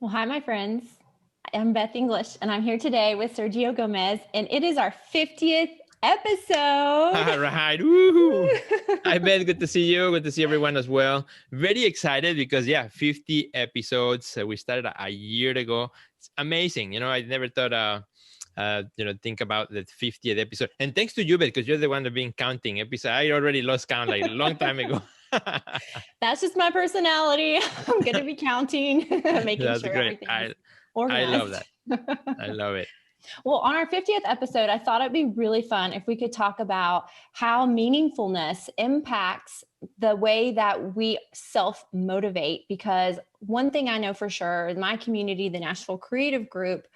Well, hi, my friends. I'm Beth English, and I'm here today with Sergio Gomez, and it is our 50th episode. All right. Woohoo. Hi, Ben. Good to see you. Good to see everyone as well. Very excited because, 50 episodes. We started a year ago. It's amazing. I never thought, think about the 50th episode. And thanks to you, Ben, because you're the one that been counting episodes. I already lost count like a long time ago. That's just my personality. I'm going to be counting, making That's sure great. everything's I love organized. that. I love it. Well, on our 50th episode, I thought it'd be really fun if we could talk about how meaningfulness impacts the way that we self-motivate. Because one thing I know for sure in my community, the Nashville Creative Group,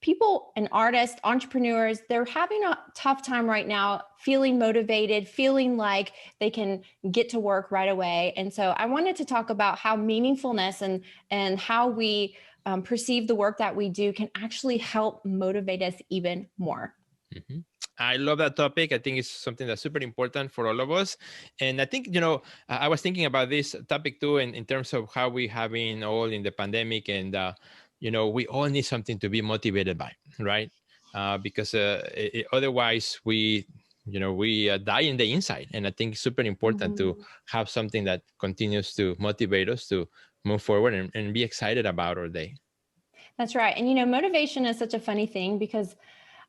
people and artists, entrepreneurs, they're having a tough time right now, feeling motivated, feeling like they can get to work right away. And so I wanted to talk about how meaningfulness and how we perceive the work that we do can actually help motivate us even more. Mm-hmm. I love that topic. I think it's something that's super important for all of us. And I think, I was thinking about this topic too, in terms of how we have been all in the pandemic and, we all need something to be motivated by, right? Because otherwise we die in the inside. And I think it's super important to have something that continues to motivate us to move forward and be excited about our day. That's right. And, motivation is such a funny thing because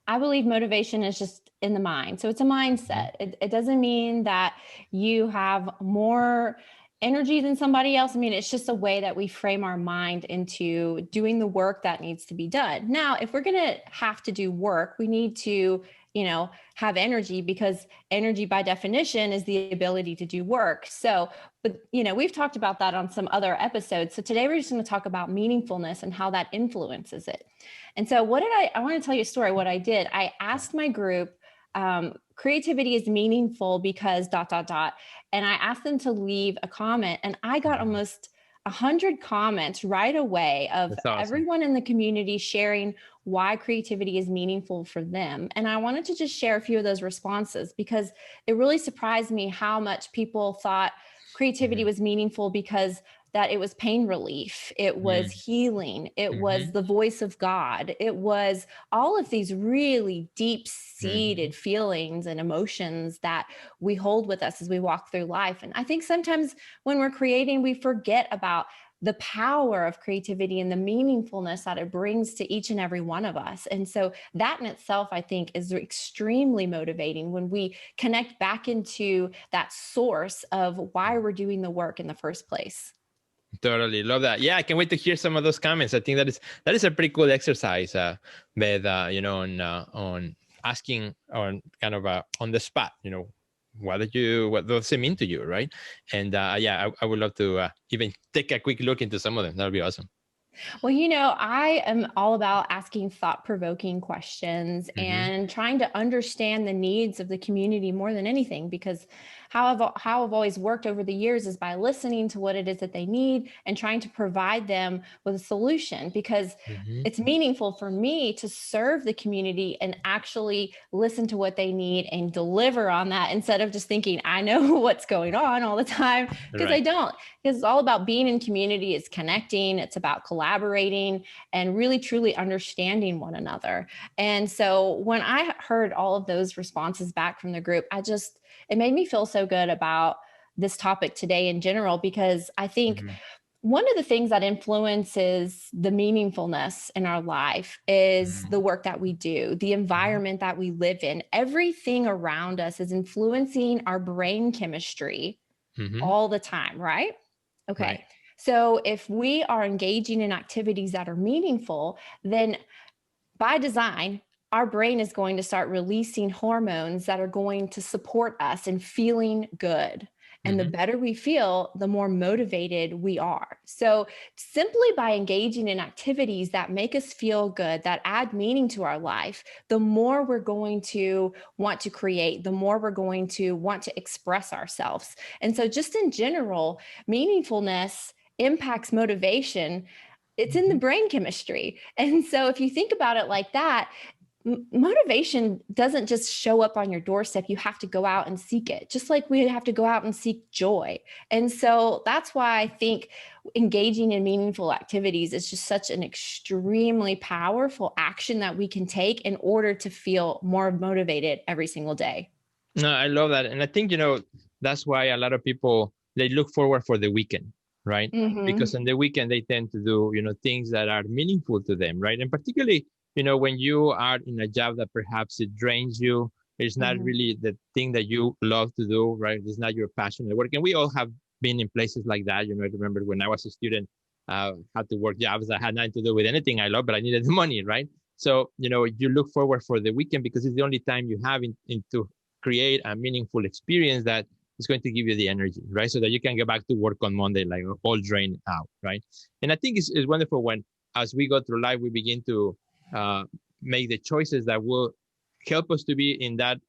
I believe motivation is just in the mind. So it's a mindset. It doesn't mean that you have more energy than somebody else. I mean, it's just a way that we frame our mind into doing the work that needs to be done. Now, if we're going to have to do work, we need to, have energy, because energy by definition is the ability to do work. So, but, we've talked about that on some other episodes. So today we're just going to talk about meaningfulness and how that influences it. And so I want to tell you a story. What I did, I asked my group, creativity is meaningful because ... And I asked them to leave a comment, and I got almost 100 comments right away of Awesome. Everyone in the community sharing why creativity is meaningful for them. And I wanted to just share a few of those responses because it really surprised me how much people thought creativity was meaningful because that it was pain relief, it was healing, it was the voice of God, it was all of these really deep-seated feelings and emotions that we hold with us as we walk through life. And I think sometimes when we're creating, we forget about the power of creativity and the meaningfulness that it brings to each and every one of us. And so that in itself, I think, is extremely motivating when we connect back into that source of why we're doing the work in the first place. Totally love that. Yeah, I can't wait to hear some of those comments. I think that is a pretty cool exercise, Beth. On asking on kind of on the spot. What does it mean to you, right? And I would love to even take a quick look into some of them. That would be awesome. Well, I am all about asking thought-provoking questions and trying to understand the needs of the community more than anything, because how I've always worked over the years is by listening to what it is that they need and trying to provide them with a solution, because it's meaningful for me to serve the community and actually listen to what they need and deliver on that, instead of just thinking I know what's going on all the time, because I don't. Because it's all about being in community. It's connecting. It's about collaborating and really, truly understanding one another. And so when I heard all of those responses back from the group, it made me feel so good about this topic today in general, because I think one of the things that influences the meaningfulness in our life is the work that we do, the environment that we live in. Everything around us is influencing our brain chemistry all the time, right? Okay. Right. So if we are engaging in activities that are meaningful, then by design, our brain is going to start releasing hormones that are going to support us in feeling good. And the better we feel, the more motivated we are. So simply by engaging in activities that make us feel good, that add meaning to our life, the more we're going to want to create, the more we're going to want to express ourselves. And so just in general, meaningfulness impacts motivation. It's in the brain chemistry. And so if you think about it like that, motivation doesn't just show up on your doorstep. You have to go out and seek it, just like we have to go out and seek joy. And so that's why I think engaging in meaningful activities is just such an extremely powerful action that we can take in order to feel more motivated every single day. No, I love that. And I think, that's why a lot of people, they look forward for the weekend, right? Because on the weekend, they tend to do, things that are meaningful to them, right? And particularly, when you are in a job that perhaps it drains you, it's not really the thing that you love to do, right? It's not your passion at work. And we all have been in places like that. I remember when I was a student, had to work jobs that had nothing to do with anything I love, but I needed the money, right? So, you look forward for the weekend because it's the only time you have to create a meaningful experience that is going to give you the energy, right? So that you can get back to work on Monday, like all drained out, right? And I think it's wonderful when, as we go through life, we begin to make the choices that will help us to be in that,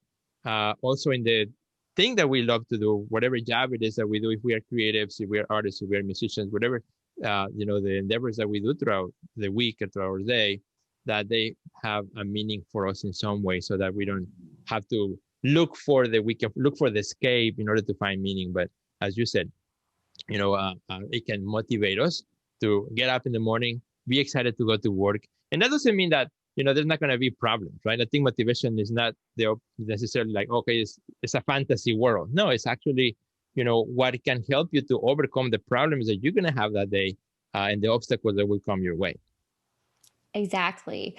also in the thing that we love to do, whatever job it is that we do, if we are creatives, if we are artists, if we are musicians, whatever, the endeavors that we do throughout the week or throughout our day, that they have a meaning for us in some way so that we don't have to look for the escape in order to find meaning. But as you said, it can motivate us to get up in the morning, be excited to go to work. And that doesn't mean that, there's not going to be problems, right? I think motivation is not necessarily like, okay, it's a fantasy world. No, it's actually, what can help you to overcome the problems that you're going to have that day, and the obstacles that will come your way. Exactly.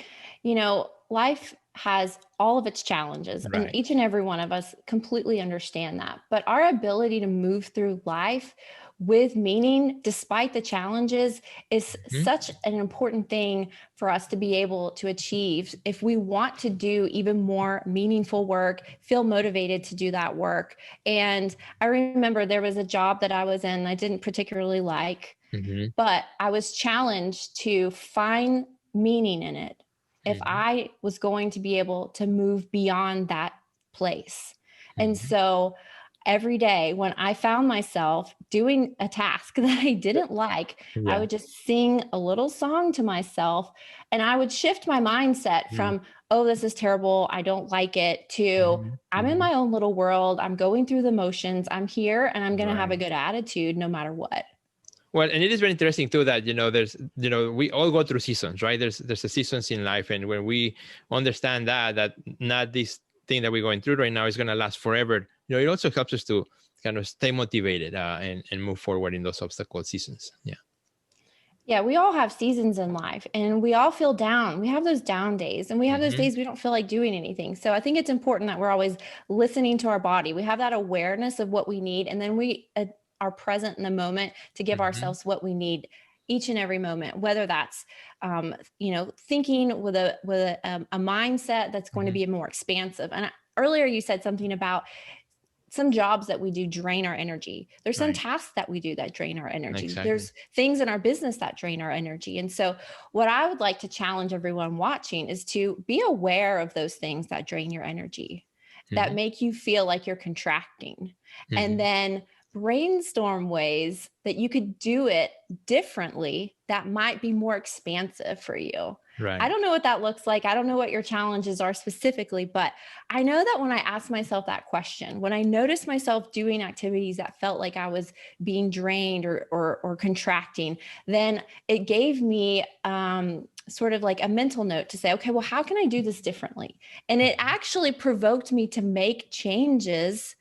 Life has all of its challenges, Right. and each and every one of us completely understand that. But our ability to move through life with meaning, despite the challenges, is such an important thing for us to be able to achieve if we want to do even more meaningful work, feel motivated to do that work. And I remember there was a job that I was in I didn't particularly like, but I was challenged to find meaning in it if I was going to be able to move beyond that place. And so every day when I found myself doing a task that I didn't like, I would just sing a little song to myself, and I would shift my mindset from, oh, this is terrible, I don't like it, to I'm in my own little world, I'm going through the motions, I'm here, and I'm going to have a good attitude no matter what. Well, and it is very interesting too that, there's, we all go through seasons, right? There's a seasons in life. And when we understand that not this thing that we're going through right now is going to last forever, it also helps us to kind of stay motivated, and move forward in those obstacle seasons. Yeah. Yeah, we all have seasons in life, and we all feel down. We have those down days, and we have those days we don't feel like doing anything. So I think it's important that we're always listening to our body. We have that awareness of what we need, and then we are present in the moment to give ourselves what we need each and every moment, whether that's, thinking with a mindset that's going to be more expansive. And earlier you said something about some jobs that we do drain our energy. There's some tasks that we do that drain our energy. Exactly. There's things in our business that drain our energy. And so what I would like to challenge everyone watching is to be aware of those things that drain your energy, that make you feel like you're contracting, and then brainstorm ways that you could do it differently that might be more expansive for you. Right. I don't know what that looks like. I don't know what your challenges are specifically, but I know that when I asked myself that question, when I noticed myself doing activities that felt like I was being drained or contracting, then it gave me sort of like a mental note to say, okay, well, how can I do this differently? And it actually provoked me to make changes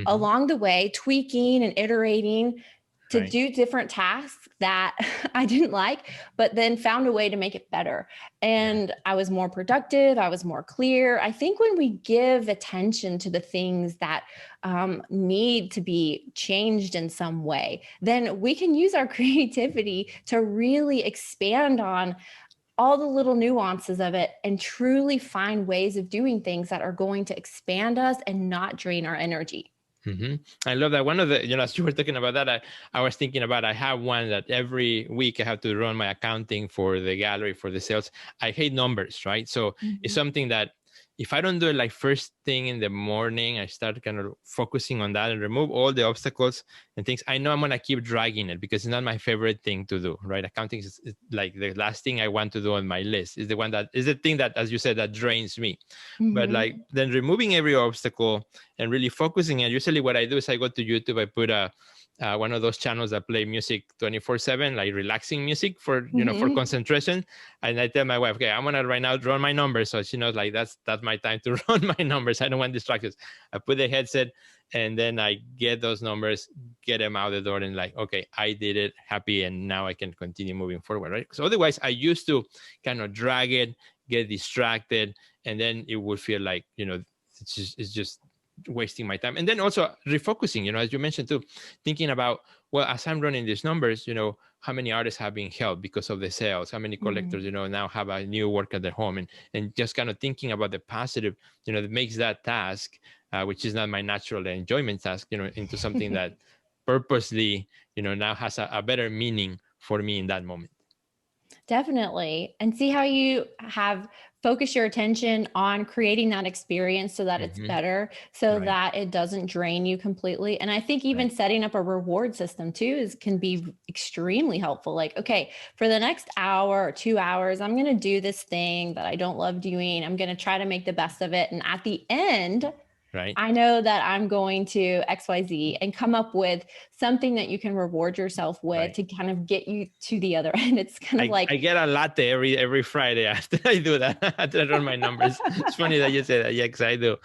along the way, tweaking and iterating to do different tasks that I didn't like, but then found a way to make it better. And I was more productive. I was more clear. I think when we give attention to the things that need to be changed in some way, then we can use our creativity to really expand on all the little nuances of it and truly find ways of doing things that are going to expand us and not drain our energy. I love that. One of the, as you were talking about that, I was thinking about, I have one that every week I have to run my accounting for the gallery, for the sales. I hate numbers, right? So it's something that if I don't do it like first thing in the morning, I start kind of focusing on that and remove all the obstacles and things. I know I'm gonna keep dragging it because it's not my favorite thing to do, right? Accounting is like the last thing I want to do on my list. Is the one that is the thing that, as you said, that drains me. But like then removing every obstacle and really focusing. And usually what I do is I go to YouTube, I put a one of those channels that play music 24/7, like relaxing music for, for concentration. And I tell my wife, okay, I'm gonna right now run my numbers. So she knows like that's my time to run my numbers. I don't want distractions. I put the headset and then I get those numbers, get them out the door, and like, okay, I did it, happy, and now I can continue moving forward, right? So otherwise I used to kind of drag it, get distracted, and then it would feel like, it's just wasting my time. And then also refocusing, as you mentioned too, thinking about, well, as I'm running these numbers, how many artists have been helped because of the sales, how many collectors, now have a new work at their home, and just kind of thinking about the positive, that makes that task, which is not my natural enjoyment task, into something that purposely, now has a better meaning for me in that moment. Definitely. And see how you have focused your attention on creating that experience so that it's better, so Right. that it doesn't drain you completely. And I think even setting up a reward system too can be extremely helpful. Like, okay, for the next hour or 2 hours, I'm going to do this thing that I don't love doing. I'm going to try to make the best of it. And at the end, Right. I know that I'm going to XYZ, and come up with something that you can reward yourself with to kind of get you to the other end. It's kind of like, I get a latte every Friday after I do that. After I run my numbers. It's funny that you say that. Yeah, because I do.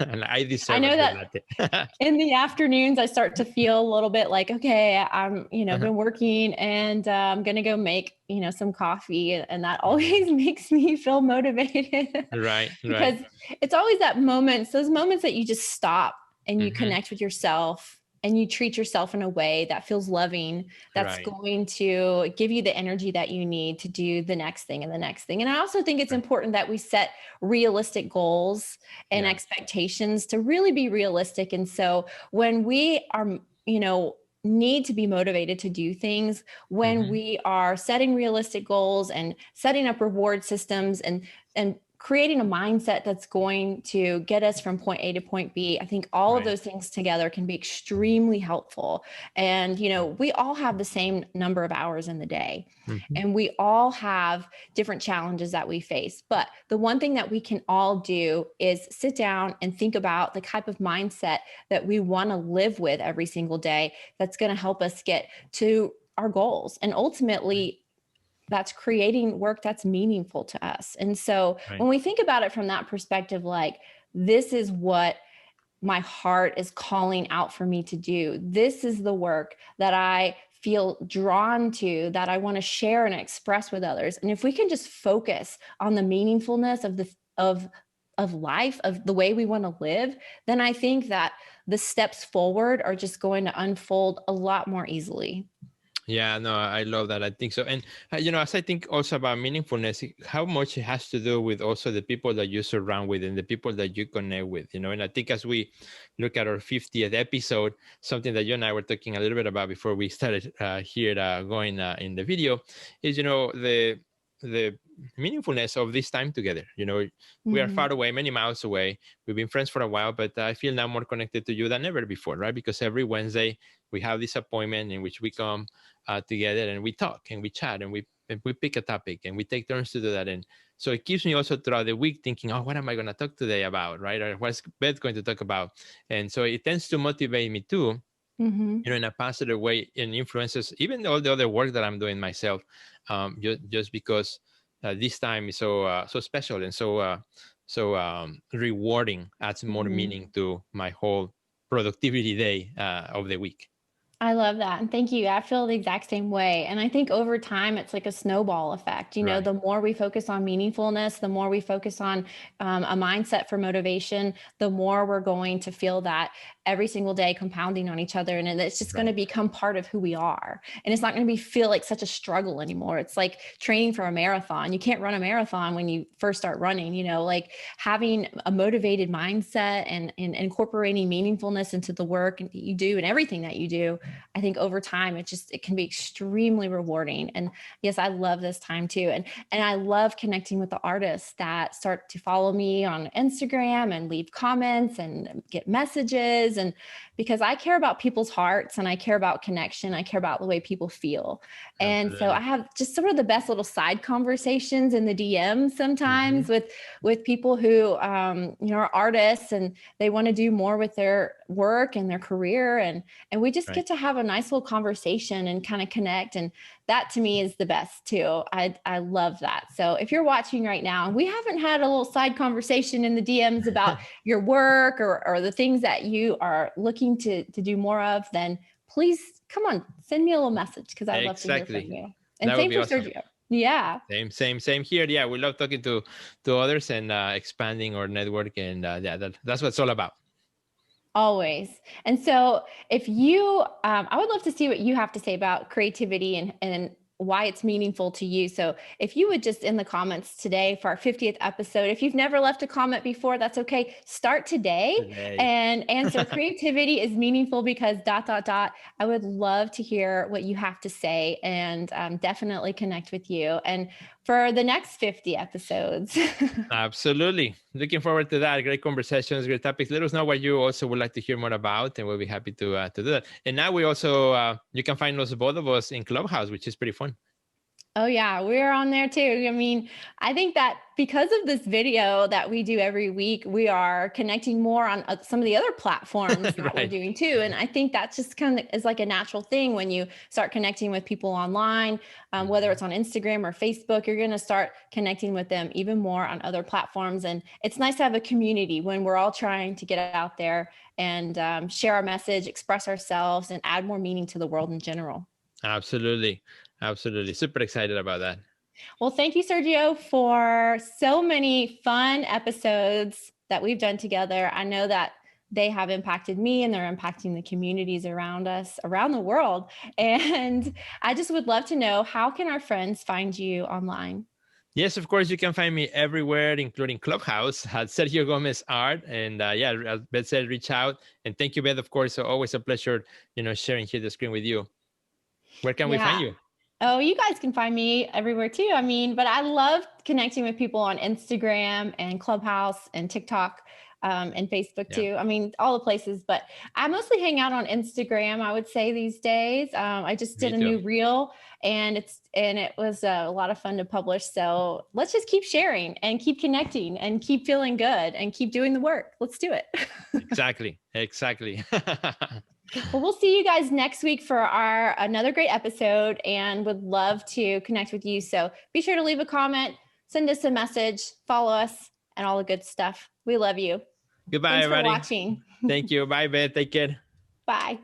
And I deserve know a good that latte. in the afternoons, I start to feel a little bit like, okay, I'm, been working, and I'm going to go make, some coffee. And that always makes me feel motivated. Right. Because it's always those moments that you just stop and you connect with yourself, and you treat yourself in a way that feels loving, that's going to give you the energy that you need to do the next thing and the next thing. And I also think it's important that we set realistic goals and expectations to really be realistic. And so when we are, need to be motivated to do things, when we are setting realistic goals and setting up reward systems and creating a mindset that's going to get us from point A to point B, I think all of those things together can be extremely helpful. And, we all have the same number of hours in the day, and we all have different challenges that we face. But the one thing that we can all do is sit down and think about the type of mindset that we want to live with every single day, that's going to help us get to our goals. And ultimately, that's creating work that's meaningful to us. And so when we think about it from that perspective, like, this is what my heart is calling out for me to do. This is the work that I feel drawn to, that I want to share and express with others. And if we can just focus on the meaningfulness of life, of the way we want to live, then I think that the steps forward are just going to unfold a lot more easily. Yeah, no, I love that. I think so. And, as I think also about meaningfulness, how much it has to do with also the people that you surround with and the people that you connect with, and I think as we look at our 50th episode, something that you and I were talking a little bit about before we started here going in the video is, the meaningfulness of this time together. We are far away, many miles away. We've been friends for a while, but I feel now more connected to you than ever before, right? Because every Wednesday we have this appointment in which we come together and we talk and we chat and we pick a topic and we take turns to do that. And so it keeps me also throughout the week thinking, oh, what am I going to talk today about, right? Or what's Beth going to talk about? And so it tends to motivate me too, in a positive way, and influences even all the other work that I'm doing myself, just because this time is so special and so rewarding, adds more meaning to my whole productivity day of the week. I love that. And thank you. I feel the exact same way. And I think over time, it's like a snowball effect. The more we focus on meaningfulness, the more we focus on a mindset for motivation, the more we're going to feel that every single day compounding on each other. And it's just going to become part of who we are. And it's not going to feel like such a struggle anymore. It's like training for a marathon. You can't run a marathon when you first start running, like having a motivated mindset and incorporating meaningfulness into the work you do and everything that you do I think over time, it can be extremely rewarding. And yes, I love this time too. And I love connecting with the artists that start to follow me on Instagram and leave comments and get messages. And because I care about people's hearts and I care about connection, I care about the way people feel. And so I Absolutely. have just some of the best little side conversations in the DMs sometimes Hmm. with people who are artists and they want to do more with their work and their career, and we just Right. get to have a nice little conversation and kind of connect, and that to me is the best too. I love that. So if you're watching right now and we haven't had a little side conversation in the DMs about your work or the things that you are looking to do more of, then please come on, send me a little message because I'd love to hear from Exactly. you. And That would same be for awesome. Sergio. Yeah. Same here. Yeah, we love talking to others and expanding our network, and yeah, that's what it's all about. Always. And so, if you, I would love to see what you have to say about creativity and why it's meaningful to you. So, if you would just in the comments today for our 50th episode, if you've never left a comment before, that's okay. Start today Today. and answer creativity is meaningful because dot, dot, dot. I would love to hear what you have to say and definitely connect with you. And for the next 50 episodes. Absolutely. Looking forward to that. Great conversations, great topics. Let us know what you also would like to hear more about, and we'll be happy to do that. And now we also, you can find us, both of us, in Clubhouse, which is pretty fun. Oh yeah, we're on there too. I mean, I think that because of this video that we do every week, we are connecting more on some of the other platforms that we're Right. doing too. And I think that's just kind of is like a natural thing when you start connecting with people online, whether Mhm. it's on Instagram or Facebook, you're going to start connecting with them even more on other platforms. And it's nice to have a community when we're all trying to get out there and share our message, express ourselves, and add more meaning to the world in general. Absolutely. Absolutely. Super excited about that. Well, thank you, Sergio, for so many fun episodes that we've done together. I know that they have impacted me and they're impacting the communities around us, around the world. And I just would love to know, how can our friends find you online? Yes, of course, you can find me everywhere, including Clubhouse at Sergio Gomez Art. And yeah, as Beth said, reach out. And thank you, Beth, of course. Always a pleasure, sharing here the screen with you. Where can we find Yeah. you? Oh, you guys can find me everywhere too. I mean, but I love connecting with people on Instagram and Clubhouse and TikTok, and Facebook Yeah, too. I mean, all the places, but I mostly hang out on Instagram, I would say these days. I just did me a too. new reel and it was a lot of fun to publish. So let's just keep sharing and keep connecting and keep feeling good and keep doing the work. Let's do it. Exactly. Exactly. Well, we'll see you guys next week for our another great episode and would love to connect with you. So be sure to leave a comment, send us a message, follow us, and all the good stuff. We love you. Goodbye, Thanks for everybody. watching. Thank you. Bye, Beth. Take care. Bye.